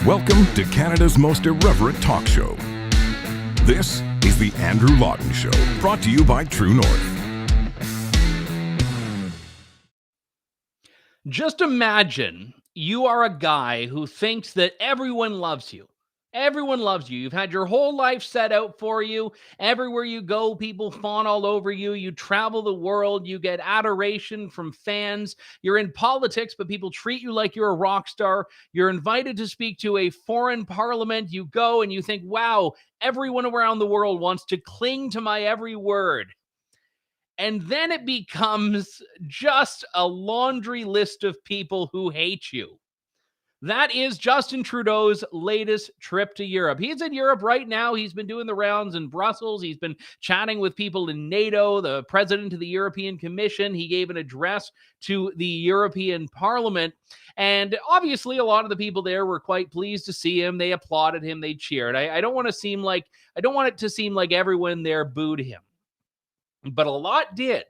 Welcome to Canada's most irreverent talk show. This is the Andrew Lawton Show, brought to you by True North. Just imagine you are a guy who thinks that everyone loves you. Everyone loves you. You've had your whole life set out for you. Everywhere you go, people fawn all over you. You travel the world. You get adoration from fans. You're in politics, but people treat you like you're a rock star. You're invited to speak to a foreign parliament. You go and you think, wow, everyone around the world wants to cling to my every word. And then it becomes just a laundry list of people who hate you. That is Justin Trudeau's latest trip to Europe. He's in Europe right now. He's been doing the rounds in Brussels. He's been chatting with people in NATO, the president of the European Commission. He gave an address to the European Parliament. And obviously, a lot of the people there were quite pleased to see him. They applauded him. They cheered. I don't want it to seem like everyone there booed him. But a lot did.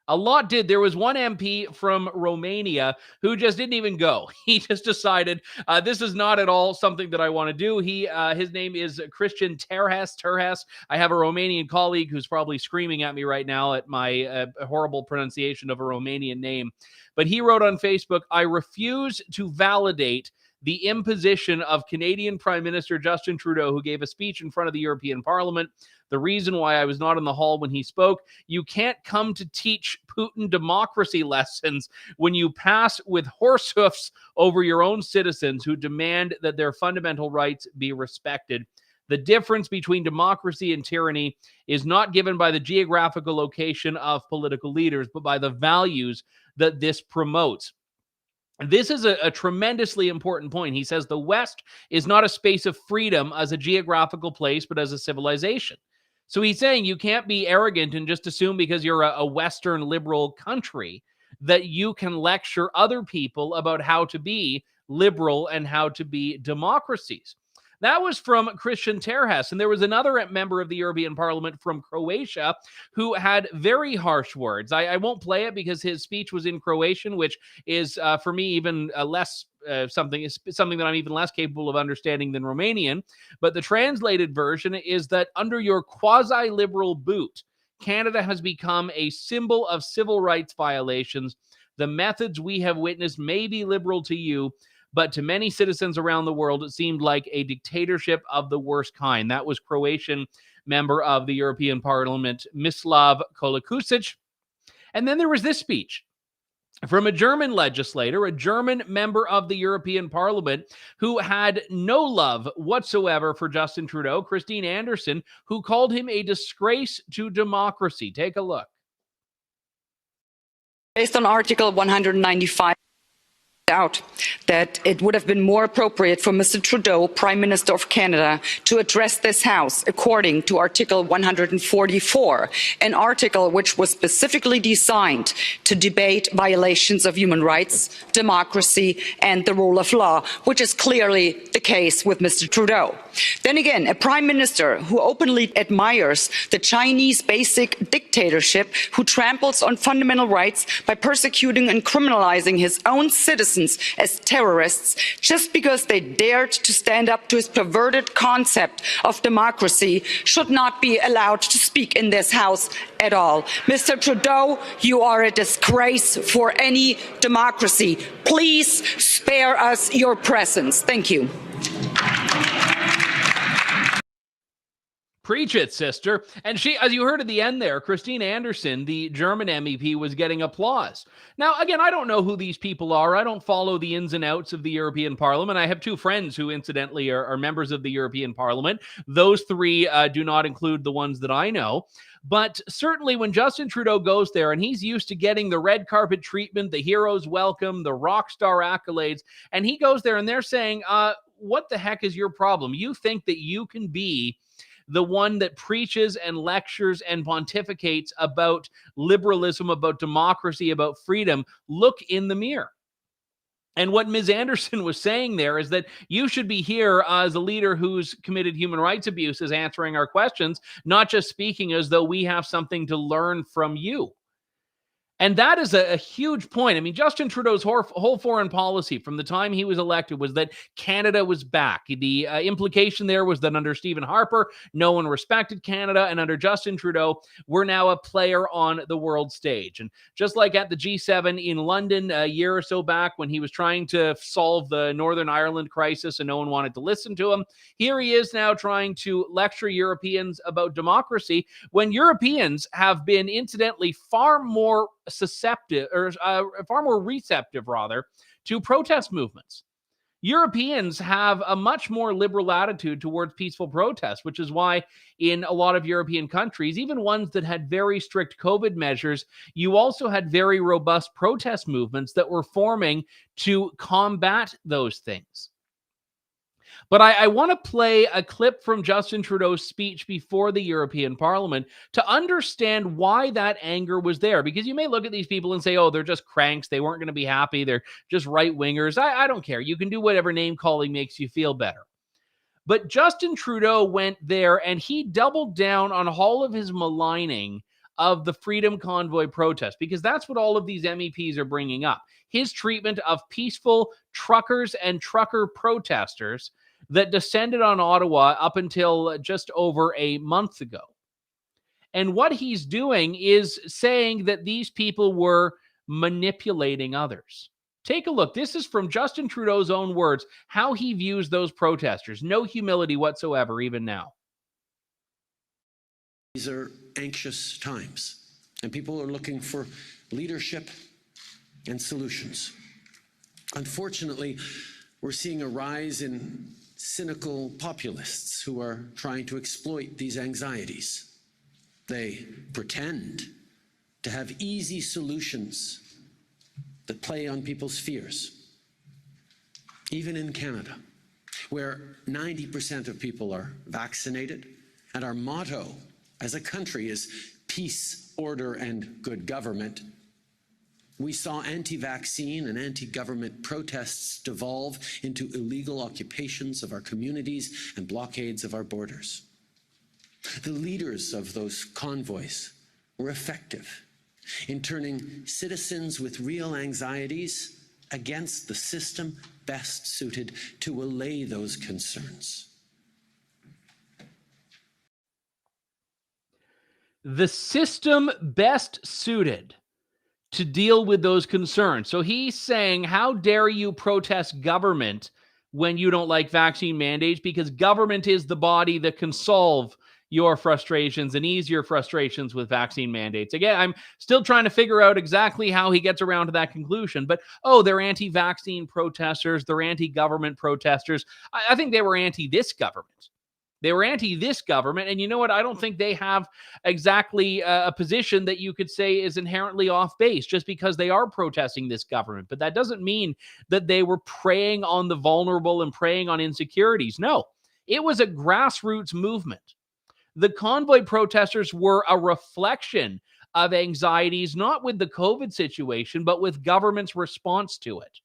A lot did. There was one MP from Romania who just didn't even go. He just decided, this is not at all something that I want to do. His name is Cristian Terhas. I have a Romanian colleague who's probably screaming at me right now at my horrible pronunciation of a Romanian name. But he wrote on Facebook, I refuse to validate the imposition of Canadian Prime Minister Justin Trudeau, who gave a speech in front of the European Parliament. The reason why I was not in the hall when he spoke, you can't come to teach Putin democracy lessons when you pass with horse hoofs over your own citizens who demand that their fundamental rights be respected. The difference between democracy and tyranny is not given by the geographical location of political leaders, but by the values that this promotes. This is a tremendously important point. He says the West is not a space of freedom as a geographical place, but as a civilization. So he's saying you can't be arrogant and just assume because you're a Western liberal country that you can lecture other people about how to be liberal and how to be democracies. That was from Cristian Terhas. And there was another member of the European Parliament from Croatia who had very harsh words. I won't play it because his speech was in Croatian, which is, for me, even less something that I'm even less capable of understanding than Romanian. But the translated version is that under your quasi-liberal boot, Canada has become a symbol of civil rights violations. The methods we have witnessed may be liberal to you, but to many citizens around the world, it seemed like a dictatorship of the worst kind. That was Croatian member of the European Parliament, Mislav Kolakusic. And then there was this speech from a German legislator, a German member of the European Parliament, who had no love whatsoever for Justin Trudeau, Christine Anderson, who called him a disgrace to democracy. Take a look. Based on Article 195, out that it would have been more appropriate for Mr. Trudeau, Prime Minister of Canada, to address this House according to Article 144, an article which was specifically designed to debate violations of human rights, democracy and the rule of law, which is clearly the case with Mr. Trudeau. Then again, a Prime Minister who openly admires the Chinese basic dictatorship, who tramples on fundamental rights by persecuting and criminalizing his own citizens as terrorists just because they dared to stand up to his perverted concept of democracy, should not be allowed to speak in this House at all. Mr. Trudeau, you are a disgrace for any democracy. Please spare us your presence. Thank you. Preach it, sister. And she, as you heard at the end there, Christine Anderson, the German MEP, was getting applause. Now, again, I don't know who these people are. I don't follow the ins and outs of the European Parliament. I have two friends who, incidentally, are members of the European Parliament. Those three do not include the ones that I know. But certainly when Justin Trudeau goes there, and he's used to getting the red carpet treatment, the hero's welcome, the rock star accolades, and he goes there and they're saying, what the heck is your problem? You think that you can be the one that preaches and lectures and pontificates about liberalism, about democracy, about freedom? Look in the mirror. And what Ms. Anderson was saying there is that you should be here as a leader who's committed human rights abuses, answering our questions, not just speaking as though we have something to learn from you. And that is a huge point. I mean, Justin Trudeau's whole foreign policy from the time he was elected was that Canada was back. The implication there was that under Stephen Harper, no one respected Canada. And under Justin Trudeau, we're now a player on the world stage. And just like at the G7 in London a year or so back when he was trying to solve the Northern Ireland crisis and no one wanted to listen to him, here he is now trying to lecture Europeans about democracy when Europeans have been incidentally far more receptive rather to protest movements. Europeans have a much more liberal attitude towards peaceful protests, which is why in a lot of European countries, even ones that had very strict COVID measures, you also had very robust protest movements that were forming to combat those things. But I want to play a clip from Justin Trudeau's speech before the European Parliament to understand why that anger was there. Because you may look at these people and say, oh, they're just cranks. They weren't going to be happy. They're just right-wingers. I don't care. You can do whatever name-calling makes you feel better. But Justin Trudeau went there and he doubled down on all of his maligning of the Freedom Convoy protest, because that's what all of these MEPs are bringing up. His treatment of peaceful truckers and trucker protesters that descended on Ottawa up until just over a month ago. And what he's doing is saying that these people were manipulating others. Take a look. This is from Justin Trudeau's own words, how he views those protesters. No humility whatsoever, even now. These are anxious times, and people are looking for leadership and solutions. Unfortunately, we're seeing a rise in cynical populists who are trying to exploit these anxieties. They pretend to have easy solutions that play on people's fears. Even in Canada, where 90% of people are vaccinated, and our motto as a country is peace, order, and good government, we saw anti-vaccine and anti-government protests devolve into illegal occupations of our communities and blockades of our borders. The leaders of those convoys were effective in turning citizens with real anxieties against the system best suited to allay those concerns. The system best suited to deal with those concerns. So he's saying, how dare you protest government when you don't like vaccine mandates? Because government is the body that can solve your frustrations and ease your frustrations with vaccine mandates. Again, I'm still trying to figure out exactly how he gets around to that conclusion. But, they're anti-vaccine protesters. They're anti-government protesters. I think they were anti this government. They were anti this government. And you know what? I don't think they have exactly a position that you could say is inherently off base just because they are protesting this government. But that doesn't mean that they were preying on the vulnerable and preying on insecurities. No, it was a grassroots movement. The convoy protesters were a reflection of anxieties, not with the COVID situation, but with government's response to it.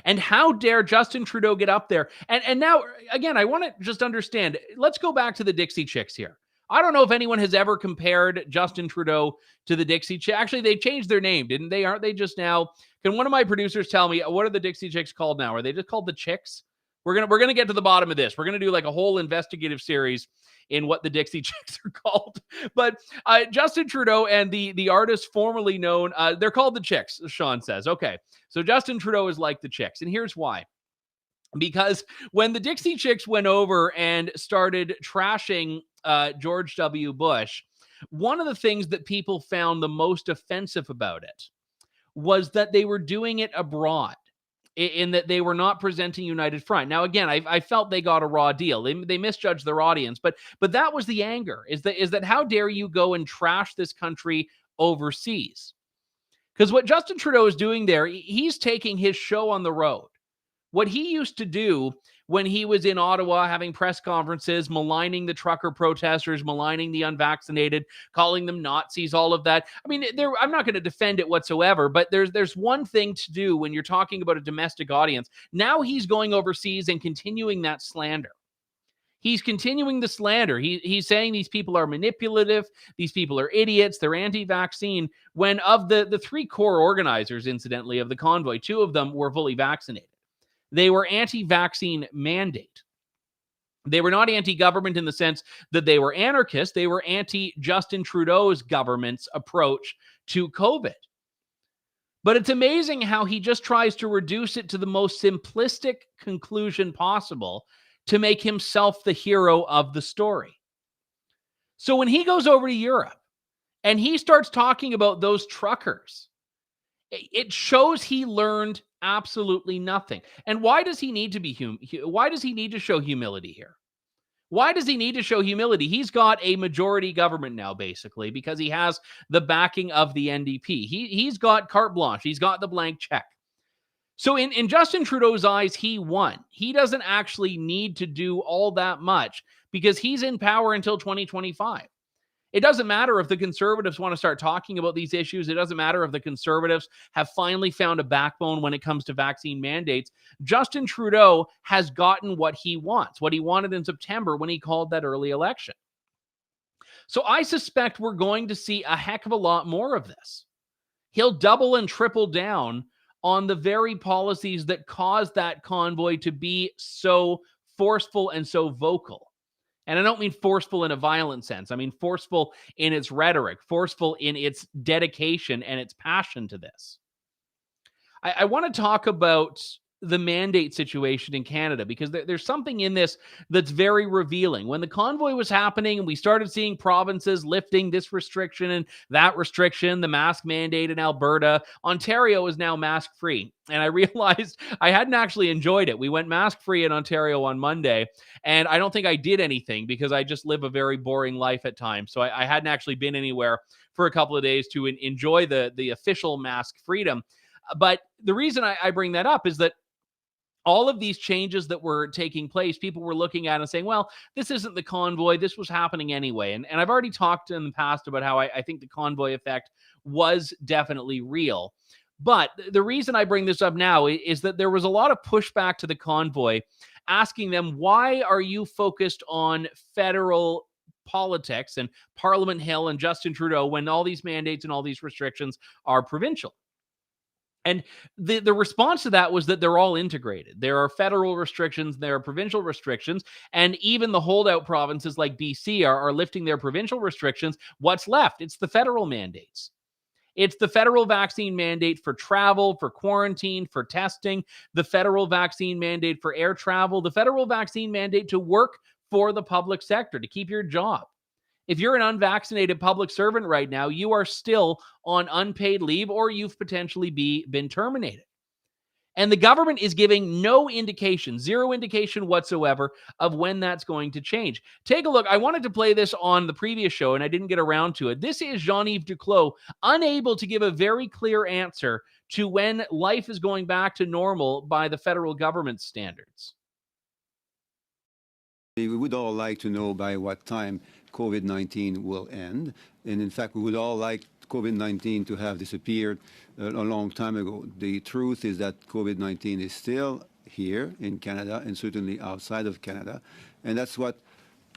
And how dare Justin Trudeau get up there? And now, again, I want to just understand. Let's go back to the Dixie Chicks here. I don't know if anyone has ever compared Justin Trudeau to the Dixie Chicks. Actually, they changed their name, didn't they? Aren't they just now? Can one of my producers tell me, what are the Dixie Chicks called now? Are they just called the Chicks? We're gonna get to the bottom of this. We're gonna do like a whole investigative series in what the Dixie Chicks are called. But Justin Trudeau and the artist formerly known, they're called the Chicks, Sean says. Okay, so Justin Trudeau is like the Chicks, and here's why. Because when the Dixie Chicks went over and started trashing George W. Bush, one of the things that people found the most offensive about it was that they were doing it abroad, in that they were not presenting United Front. Now, again, I felt they got a raw deal. They misjudged their audience, but that was the anger, is that how dare you go and trash this country overseas? Because what Justin Trudeau is doing there, he's taking his show on the road. What he used to do when he was in Ottawa having press conferences, maligning the trucker protesters, maligning the unvaccinated, calling them Nazis, all of that. I mean, I'm not going to defend it whatsoever, but there's one thing to do when you're talking about a domestic audience. Now he's going overseas and continuing that slander. He's continuing the slander. He's saying these people are manipulative, these people are idiots, they're anti-vaccine, when of the three core organizers, incidentally, of the convoy, two of them were fully vaccinated. They were anti-vaccine mandate. They were not anti-government in the sense that they were anarchists. They were anti-Justin Trudeau's government's approach to COVID. But it's amazing how he just tries to reduce it to the most simplistic conclusion possible to make himself the hero of the story. So when he goes over to Europe and he starts talking about those truckers, it shows he learned absolutely nothing. And why does he need to why does he need to show humility here? Why does he need to show humility? He's got a majority government now, basically, because he has the backing of the NDP. He's got carte blanche. He's got the blank check. So in Justin Trudeau's eyes, he won. He doesn't actually need to do all that much because he's in power until 2025. It doesn't matter if the Conservatives want to start talking about these issues. It doesn't matter if the Conservatives have finally found a backbone when it comes to vaccine mandates. Justin Trudeau has gotten what he wants, what he wanted in September when he called that early election. So I suspect we're going to see a heck of a lot more of this. He'll double and triple down on the very policies that caused that convoy to be so forceful and so vocal. And I don't mean forceful in a violent sense. I mean forceful in its rhetoric, forceful in its dedication and its passion to this. I want to talk about the mandate situation in Canada because there's something in this that's very revealing. When the convoy was happening and we started seeing provinces lifting this restriction and that restriction, the mask mandate in Alberta, Ontario is now mask-free. And I realized I hadn't actually enjoyed it. We went mask-free in Ontario on Monday, and I don't think I did anything because I just live a very boring life at times. So I hadn't actually been anywhere for a couple of days to enjoy the official mask freedom. But the reason I bring that up is that all of these changes that were taking place, people were looking at and saying, well, this isn't the convoy. This was happening anyway. And I've already talked in the past about how I think the convoy effect was definitely real. But the reason I bring this up now is that there was a lot of pushback to the convoy, asking them, why are you focused on federal politics and Parliament Hill and Justin Trudeau when all these mandates and all these restrictions are provincial? And the response to that was that they're all integrated. There are federal restrictions, there are provincial restrictions, and even the holdout provinces like BC are lifting their provincial restrictions. What's left? It's the federal mandates. It's the federal vaccine mandate for travel, for quarantine, for testing, the federal vaccine mandate for air travel, the federal vaccine mandate to work for the public sector, to keep your job. If you're an unvaccinated public servant right now, you are still on unpaid leave or you've potentially been terminated. And the government is giving no indication, zero indication whatsoever of when that's going to change. Take a look. I wanted to play this on the previous show and I didn't get around to it. This is Jean-Yves Duclos, unable to give a very clear answer to when life is going back to normal by the federal government's standards. We would all like to know by what time COVID-19 will end. And in fact, we would all like COVID-19 to have disappeared a long time ago. The truth is that COVID-19 is still here in Canada and certainly outside of Canada. And that's what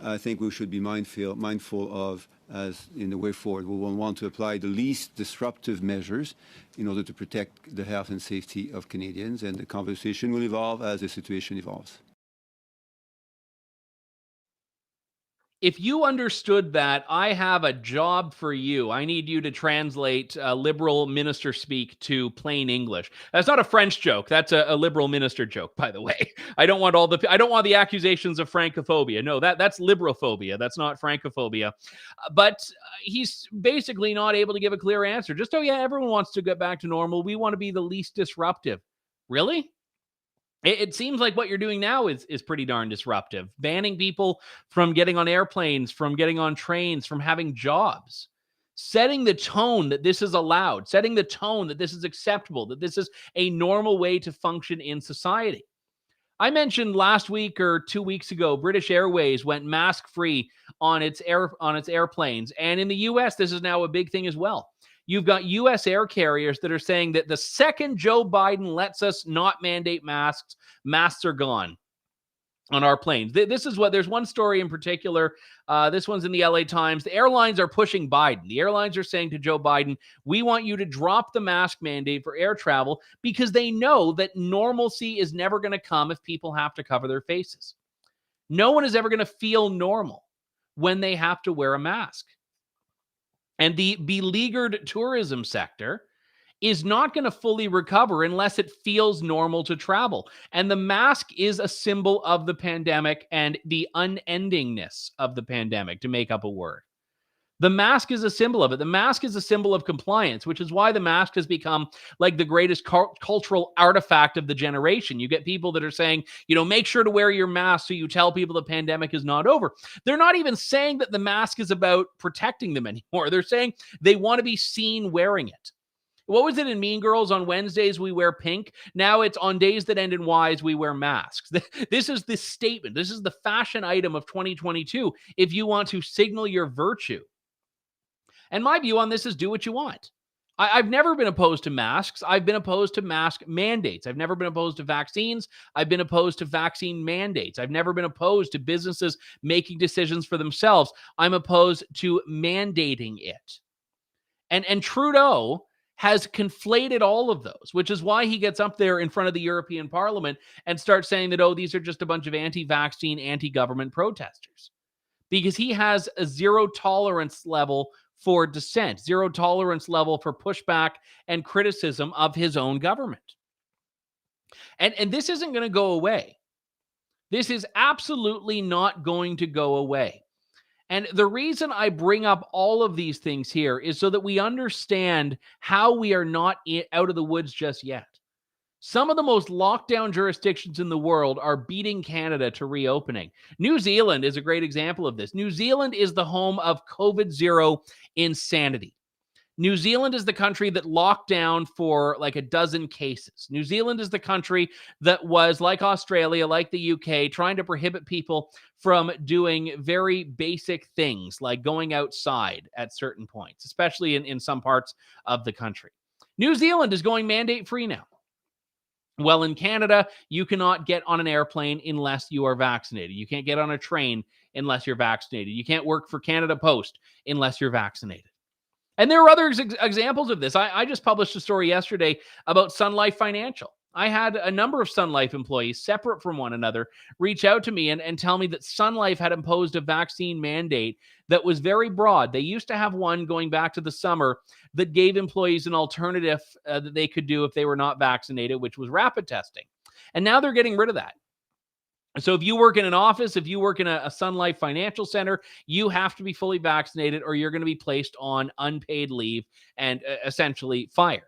I think we should be mindful of as in the way forward. We will want to apply the least disruptive measures in order to protect the health and safety of Canadians. And the conversation will evolve as the situation evolves. If you understood that, I have a job for you. I need you to translate liberal minister speak to plain English. That's not a French joke. That's a liberal minister joke, by the way. I don't want the accusations of Francophobia. No, that's liberophobia. That's not Francophobia. But he's basically not able to give a clear answer. Just, oh yeah, everyone wants to get back to normal. We want to be the least disruptive. Really? It seems like what you're doing now is pretty darn disruptive. Banning people from getting on airplanes, from getting on trains, from having jobs. Setting the tone that this is allowed. Setting the tone that this is acceptable, that this is a normal way to function in society. I mentioned last week or 2 weeks ago, British Airways went mask-free on its airplanes. And in the U.S., this is now a big thing as well. You've got U.S. air carriers that are saying that the second Joe Biden lets us not mandate masks, masks are gone. on our planes. This is what, there's one story in particular. This one's in the LA Times. The airlines are pushing Biden. The airlines are saying to Joe Biden, we want you to drop the mask mandate for air travel because they know that normalcy is never going to come if people have to cover their faces. No one is ever going to feel normal when they have to wear a mask. And the beleaguered tourism sector is not going to fully recover unless it feels normal to travel. And the mask is a symbol of the pandemic and the unendingness of the pandemic, to make up a word. The mask is a symbol of it. The mask is a symbol of compliance, which is why the mask has become like the greatest cultural artifact of the generation. You get people that are saying, make sure to wear your mask so you tell people the pandemic is not over. They're not even saying that the mask is about protecting them anymore. They're saying they want to be seen wearing it. What was it in Mean Girls? On Wednesdays, we wear pink. Now it's on days that end in Ys, we wear masks. This is the statement. This is the fashion item of 2022 if you want to signal your virtue. And my view on this is do what you want. I've never been opposed to masks. I've been opposed to mask mandates. I've never been opposed to vaccines. I've been opposed to vaccine mandates. I've never been opposed to businesses making decisions for themselves. I'm opposed to mandating it. And Trudeau has conflated all of those, which is why he gets up there in front of the European Parliament and starts saying that, these are just a bunch of anti-vaccine, anti-government protesters. Because he has a zero tolerance level for dissent, zero tolerance level for pushback and criticism of his own government. And this isn't going to go away. This is absolutely not going to go away. And the reason I bring up all of these things here is so that we understand how we are not out of the woods just yet. Some of the most locked down jurisdictions in the world are beating Canada to reopening. New Zealand is a great example of this. New Zealand is the home of COVID-0 insanity. New Zealand is the country that locked down for like a dozen cases. New Zealand is the country that was, like Australia, like the UK, trying to prohibit people from doing very basic things like going outside at certain points, especially in some parts of the country. New Zealand is going mandate-free now. Well, in Canada, you cannot get on an airplane unless you are vaccinated. You can't get on a train unless you're vaccinated. You can't work for Canada Post unless you're vaccinated. And there are other examples of this. I just published a story yesterday about Sun Life Financial. I had a number of Sun Life employees, separate from one another, reach out to me and tell me that Sun Life had imposed a vaccine mandate that was very broad. They used to have one going back to the summer that gave employees an alternative that they could do if they were not vaccinated, which was rapid testing. And now they're getting rid of that. So if you work in an office, if you work in a Sun Life Financial Center, you have to be fully vaccinated or you're going to be placed on unpaid leave and essentially fired.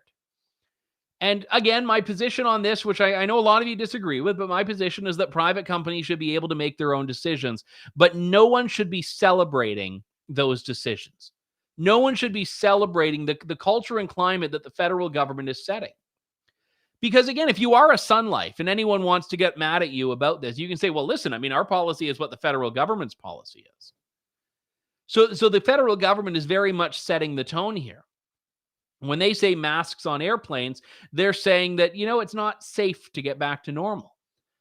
And again, my position on this, which I know a lot of you disagree with, but my position is that private companies should be able to make their own decisions, but no one should be celebrating those decisions. No one should be celebrating the culture and climate that the federal government is setting. Because again, if you are a Sun Life and anyone wants to get mad at you about this, you can say, well, listen, our policy is what the federal government's policy is. So the federal government is very much setting the tone here. When they say masks on airplanes, they're saying that, it's not safe to get back to normal.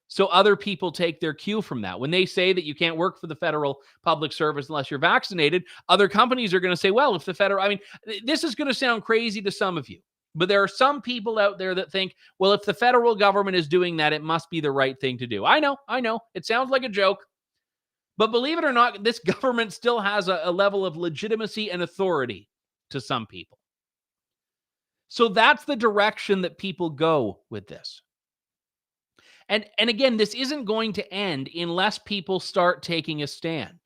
So other people take their cue from that. When they say that you can't work for the federal public service unless you're vaccinated, other companies are going to say, well, if the federal, this is going to sound crazy to some of you. But there are some people out there that think, well, if the federal government is doing that, it must be the right thing to do. I know. It sounds like a joke. But believe it or not, this government still has a level of legitimacy and authority to some people. So that's the direction that people go with this. And again, this isn't going to end unless people start taking a stand.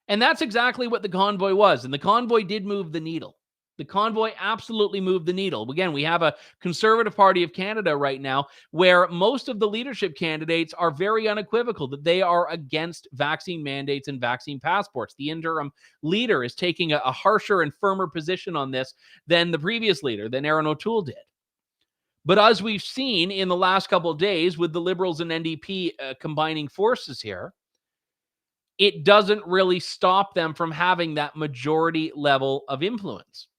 And that's exactly what the convoy was. And the convoy did move the needle. The convoy absolutely moved the needle. Again, we have a Conservative Party of Canada right now where most of the leadership candidates are very unequivocal that they are against vaccine mandates and vaccine passports. The interim leader is taking a harsher and firmer position on this than the previous leader, than Erin O'Toole did. But as we've seen in the last couple of days with the Liberals and NDP combining forces here, it doesn't really stop them from having that majority level of influence.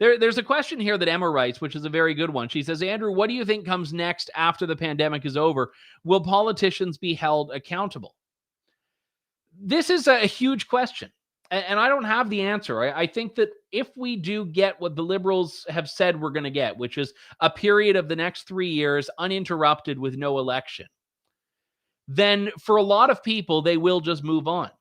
There's a question here that Emma writes, which is a very good one. She says, Andrew, what do you think comes next after the pandemic is over? Will politicians be held accountable? This is a huge question, and I don't have the answer. I think that if we do get what the Liberals have said we're going to get, which is a period of the next 3 years uninterrupted with no election, then for a lot of people, they will just move on.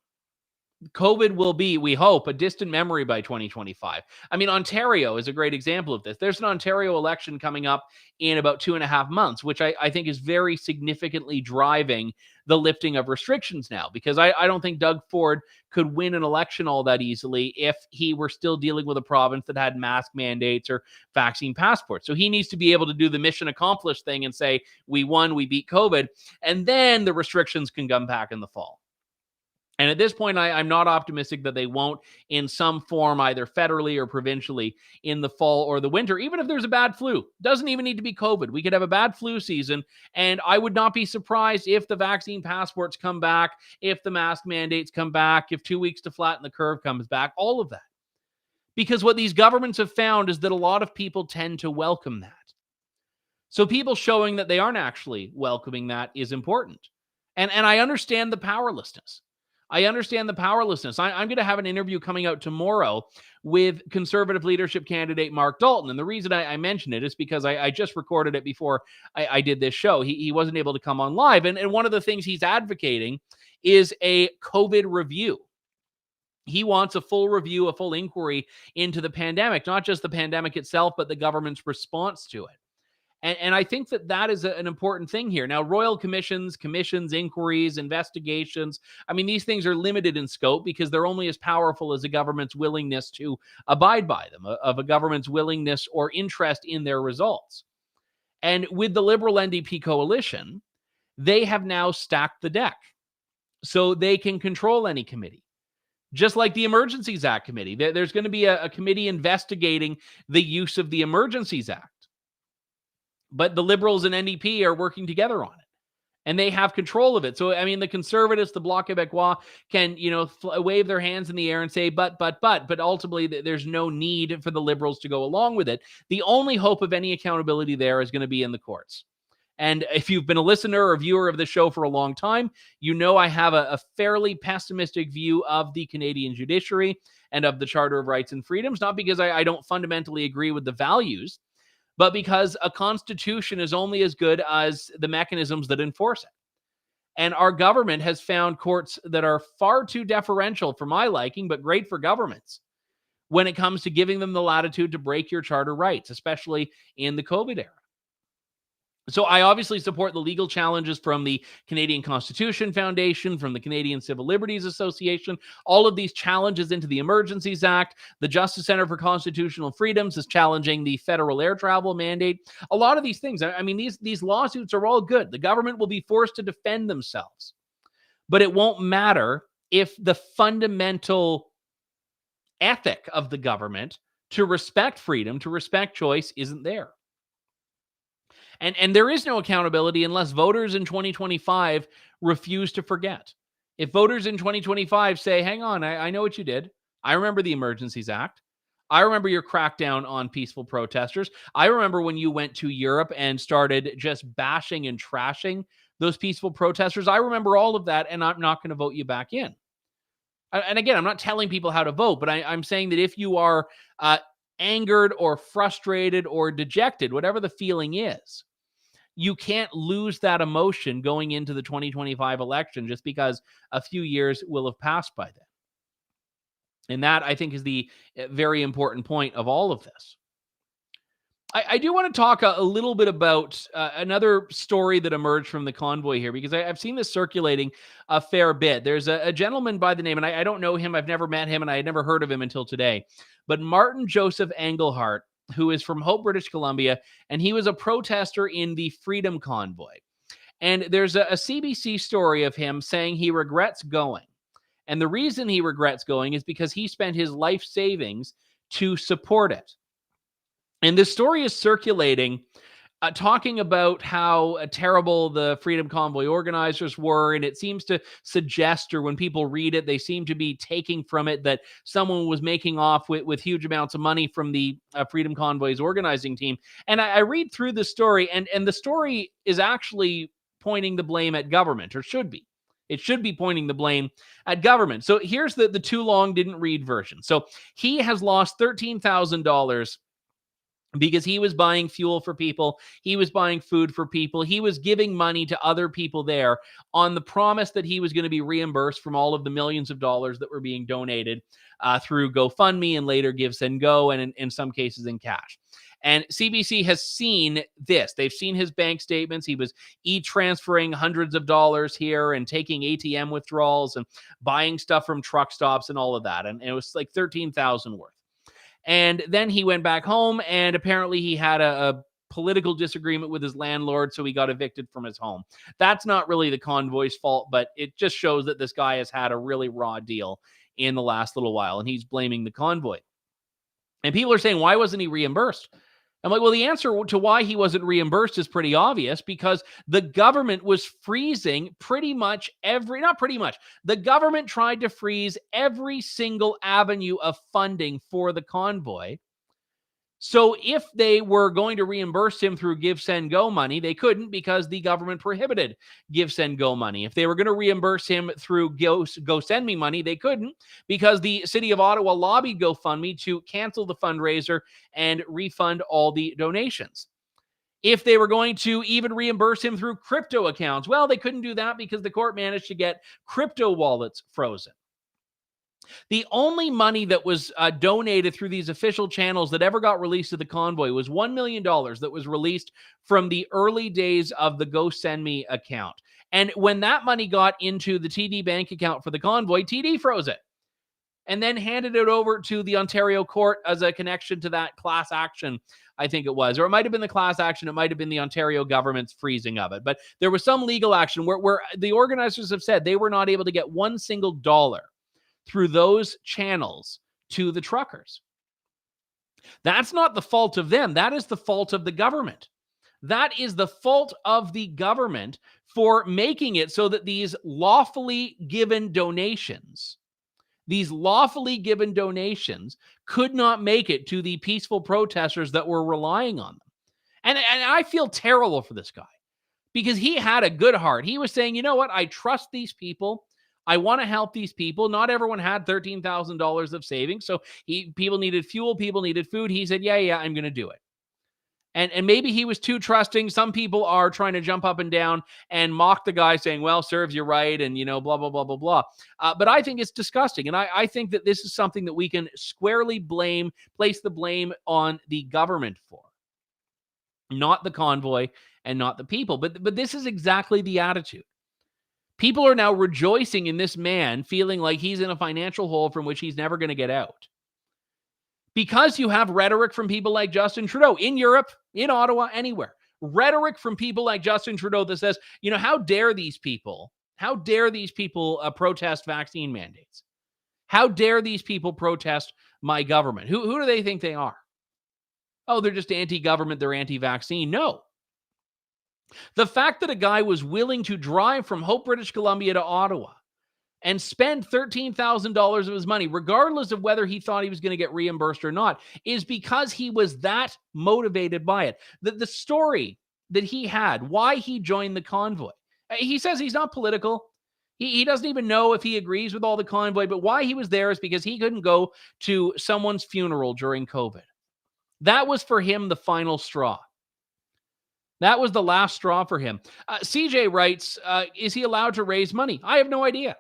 COVID will be, we hope, a distant memory by 2025. I mean, Ontario is a great example of this. There's an Ontario election coming up in about 2.5 months, which I think is very significantly driving the lifting of restrictions now, because I don't think Doug Ford could win an election all that easily if he were still dealing with a province that had mask mandates or vaccine passports. So he needs to be able to do the mission accomplished thing and say, we won, we beat COVID, and then the restrictions can come back in the fall. And at this point, I'm not optimistic that they won't in some form, either federally or provincially, in the fall or the winter, even if there's a bad flu. Doesn't even need to be COVID. We could have a bad flu season, and I would not be surprised if the vaccine passports come back, if the mask mandates come back, if 2 weeks to flatten the curve comes back, all of that. Because what these governments have found is that a lot of people tend to welcome that. So people showing that they aren't actually welcoming that is important. And I understand the powerlessness. I'm going to have an interview coming out tomorrow with Conservative leadership candidate Mark Dalton. And the reason I mention it is because I just recorded it before I did this show. He wasn't able to come on live. And one of the things he's advocating is a COVID review. He wants a full review, a full inquiry into the pandemic, not just the pandemic itself, but the government's response to it. And I think that is an important thing here. Now, royal commissions, inquiries, investigations, I mean, these things are limited in scope because they're only as powerful as a government's willingness to abide by them, of a government's willingness or interest in their results. And with the Liberal NDP coalition, they have now stacked the deck so they can control any committee. Just like the Emergencies Act committee, there's going to be a committee investigating the use of the Emergencies Act. But the Liberals and NDP are working together on it, and they have control of it. So, I mean, the Conservatives, the Bloc Québécois can, wave their hands in the air and say, but ultimately there's no need for the Liberals to go along with it. The only hope of any accountability there is going to be in the courts. And if you've been a listener or viewer of the show for a long time, you know I have a fairly pessimistic view of the Canadian judiciary and of the Charter of Rights and Freedoms, not because I don't fundamentally agree with the values, but because a constitution is only as good as the mechanisms that enforce it. And our government has found courts that are far too deferential for my liking, but great for governments when it comes to giving them the latitude to break your charter rights, especially in the COVID era. So I obviously support the legal challenges from the Canadian Constitution Foundation, from the Canadian Civil Liberties Association, all of these challenges into the Emergencies Act. The Justice Centre for Constitutional Freedoms is challenging the federal air travel mandate. A lot of these things, I mean, these lawsuits are all good. The government will be forced to defend themselves. But it won't matter if the fundamental ethic of the government to respect freedom, to respect choice, isn't there. And there is no accountability unless voters in 2025 refuse to forget. If voters in 2025 say, hang on, I know what you did. I remember the Emergencies Act. I remember your crackdown on peaceful protesters. I remember when you went to Europe and started just bashing and trashing those peaceful protesters. I remember all of that, and I'm not going to vote you back in. And again, I'm not telling people how to vote, but I'm saying that if you are angered or frustrated or dejected, whatever the feeling is, you can't lose that emotion going into the 2025 election just because a few years will have passed by then. And that, I think, is the very important point of all of this. I do want to talk a little bit about another story that emerged from the convoy here, because I've seen this circulating a fair bit. There's a gentleman by the name, and I don't know him, I've never met him, and I had never heard of him until today, but Martin Joseph Englehart, who is from Hope, British Columbia, and he was a protester in the Freedom Convoy. And there's a CBC story of him saying he regrets going. And the reason he regrets going is because he spent his life savings to support it. And this story is circulating talking about how terrible the Freedom Convoy organizers were. And it seems to suggest, or when people read it, they seem to be taking from it that someone was making off with huge amounts of money from the Freedom Convoy's organizing team. And I read through the story, and the story is actually pointing the blame at government, or should be. It should be pointing the blame at government. So here's the too long didn't read version. So he has lost $13,000 because he was buying fuel for people. He was buying food for people. He was giving money to other people there on the promise that he was going to be reimbursed from all of the millions of dollars that were being donated through GoFundMe and later Give, Send, Go, and in some cases in cash. And CBC has seen this. They've seen his bank statements. He was e-transferring hundreds of dollars here and taking ATM withdrawals and buying stuff from truck stops and all of that. And it was like $13,000 worth. And then he went back home, and apparently he had a political disagreement with his landlord, so he got evicted from his home. That's not really the convoy's fault, but it just shows that this guy has had a really raw deal in the last little while, and he's blaming the convoy. And people are saying, why wasn't he reimbursed? I'm like, well, the answer to why he wasn't reimbursed is pretty obvious, because the government was freezing the government tried to freeze every single avenue of funding for the convoy. So if they were going to reimburse him through Give, Send, Go money, they couldn't, because the government prohibited Give, Send, Go money. If they were going to reimburse him through Go, Send Me money, they couldn't, because the city of Ottawa lobbied GoFundMe to cancel the fundraiser and refund all the donations. If they were going to even reimburse him through crypto accounts, well, they couldn't do that because the court managed to get crypto wallets frozen. The only money that was donated through these official channels that ever got released to the convoy was $1 million that was released from the early days of the Go Send Me account. And when that money got into the TD bank account for the convoy, TD froze it and then handed it over to the Ontario court as a connection to that class action, I think it was. Or it might have been the class action. It might have been the Ontario government's freezing of it. But there was some legal action where the organizers have said they were not able to get one single dollar through those channels to the truckers. That's not the fault of them. That is the fault of the government. That is the fault of the government for making it so that these lawfully given donations could not make it to the peaceful protesters that were relying on them. And I feel terrible for this guy, because he had a good heart. He was saying, you know what? I trust these people. I want to help these people. Not everyone had $13,000 of savings. So people needed fuel. People needed food. He said, yeah, I'm going to do it. And maybe he was too trusting. Some people are trying to jump up and down and mock the guy, saying, well, serves you right, and, blah, blah, blah, blah, blah. But I think it's disgusting. And I think that this is something that we can squarely place the blame on the government for, not the convoy and not the people. But this is exactly the attitude. People are now rejoicing in this man, feeling like he's in a financial hole from which he's never going to get out. Because you have rhetoric from people like Justin Trudeau in Europe, in Ottawa, anywhere. Rhetoric from people like Justin Trudeau that says, how dare these people protest vaccine mandates? How dare these people protest my government? Who do they think they are? Oh, they're just anti-government, they're anti-vaccine. No. The fact that a guy was willing to drive from Hope, British Columbia to Ottawa and spend $13,000 of his money, regardless of whether he thought he was going to get reimbursed or not, is because he was that motivated by it. The story that he had, why he joined the convoy. He says he's not political. He doesn't even know if he agrees with all the convoy, but why he was there is because he couldn't go to someone's funeral during COVID. That was for him the final straw. That was the last straw for him. CJ writes, is he allowed to raise money? I have no idea.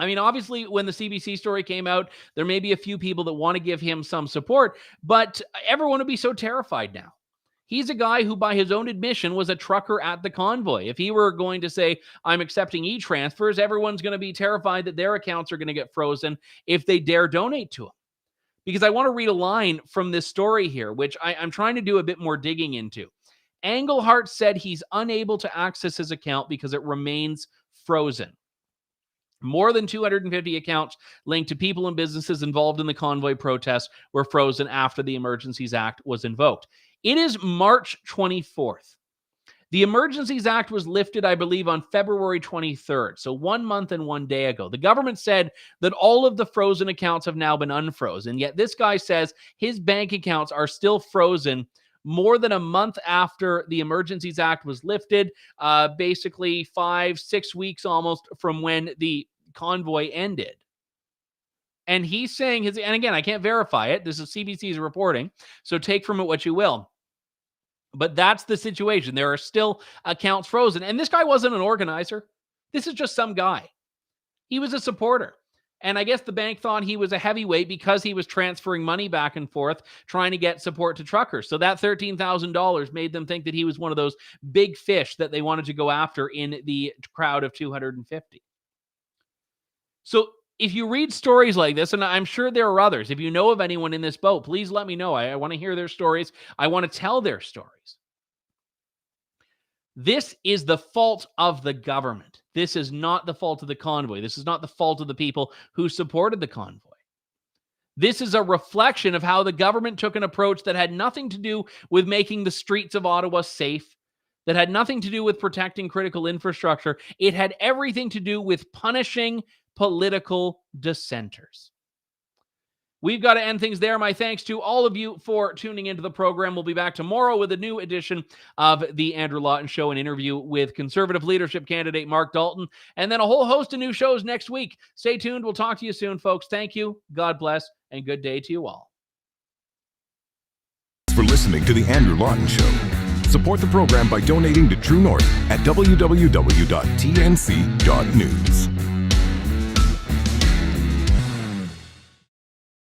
I mean, obviously, when the CBC story came out, there may be a few people that want to give him some support, but everyone would be so terrified now. He's a guy who, by his own admission, was a trucker at the convoy. If he were going to say, I'm accepting e-transfers, everyone's going to be terrified that their accounts are going to get frozen if they dare donate to him. Because I want to read a line from this story here, which I'm trying to do a bit more digging into. Englehart said he's unable to access his account because it remains frozen. More than 250 accounts linked to people and businesses involved in the convoy protests were frozen after the Emergencies Act was invoked. It is March 24th. The Emergencies Act was lifted, I believe, on February 23rd, so 1 month and 1 day ago. The government said that all of the frozen accounts have now been unfrozen, yet this guy says his bank accounts are still frozen more than a month after the Emergencies Act was lifted, basically 5-6 weeks almost from when the convoy ended. And he's saying, and again, I can't verify it. This is CBC's reporting, so take from it what you will. But that's the situation. There are still accounts frozen. And this guy wasn't an organizer. This is just some guy. He was a supporter. And I guess the bank thought he was a heavyweight because he was transferring money back and forth, trying to get support to truckers. So that $13,000 made them think that he was one of those big fish that they wanted to go after in the crowd of 250. So if you read stories like this, and I'm sure there are others, if you know of anyone in this boat, please let me know. I want to hear their stories. I want to tell their stories. This is the fault of the government. This is not the fault of the convoy. This is not the fault of the people who supported the convoy. This is a reflection of how the government took an approach that had nothing to do with making the streets of Ottawa safe, that had nothing to do with protecting critical infrastructure. It had everything to do with punishing political dissenters. We've got to end things there. My thanks to all of you for tuning into the program. We'll be back tomorrow with a new edition of the Andrew Lawton Show, an interview with Conservative leadership candidate Mark Dalton, and then a whole host of new shows next week. Stay tuned. We'll talk to you soon, folks. Thank you. God bless, and good day to you all. For listening to the Andrew Lawton Show. Support the program by donating to True North at www.tnc.news.